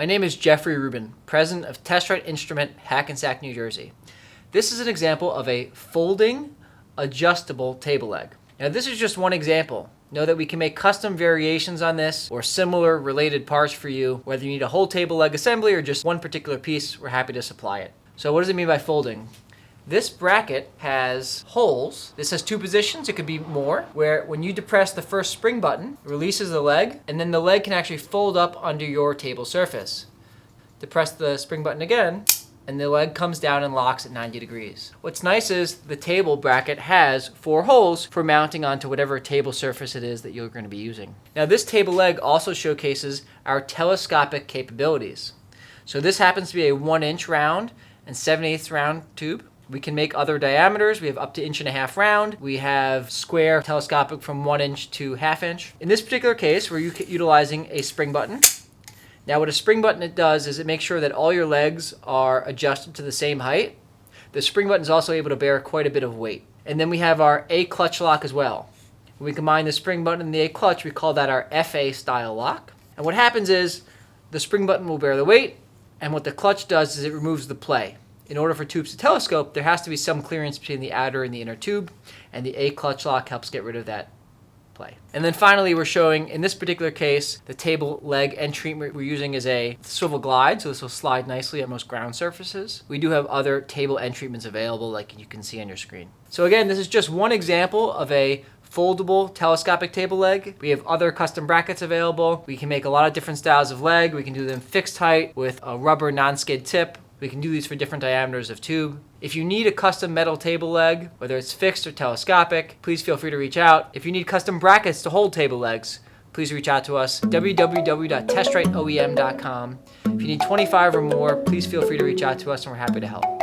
My name is Jeffrey Rubin, president of Testrite Instrument, Hackensack, New Jersey. This is an example of a folding, adjustable table leg. Now this is just one example. Know that we can make custom variations on this or similar related parts for you. Whether you need a whole table leg assembly or just one particular piece, we're happy to supply it. So what does it mean by folding? This bracket has holes. This has two positions, it could be more, where when you depress the first spring button, it releases the leg, and then the leg can actually fold up under your table surface. Depress the spring button again, and the leg comes down and locks at 90 degrees. What's nice is the table bracket has 4 holes for mounting onto whatever table surface it is that you're going to be using. Now this table leg also showcases our telescopic capabilities. So this happens to be a 1-inch round and 7/8 round tube. We can make other diameters. We have up to 1.5 inch round. We have square telescopic from 1 inch to 1/2 inch. In this particular case, we're utilizing a spring button. Now what a spring button it does is it makes sure that all your legs are adjusted to the same height. The spring button is also able to bear quite a bit of weight. And then we have our A clutch lock as well. When we combine the spring button and the A clutch, we call that our FA style lock. And what happens is the spring button will bear the weight, and what the clutch does is it removes the play. In order for tubes to telescope, there has to be some clearance between the outer and the inner tube, and the A clutch lock helps get rid of that play. And then finally, we're showing, in this particular case, the table leg end treatment we're using is a swivel glide, so this will slide nicely on most ground surfaces. We do have other table end treatments available, like you can see on your screen. So again, this is just one example of a foldable telescopic table leg. We have other custom brackets available. We can make a lot of different styles of leg. We can do them fixed height with a rubber non-skid tip. We can do these for different diameters of tube. If you need a custom metal table leg, whether it's fixed or telescopic, please feel free to reach out. If you need custom brackets to hold table legs, please reach out to us, www.testriteoem.com. If you need 25 or more, please feel free to reach out to us and we're happy to help.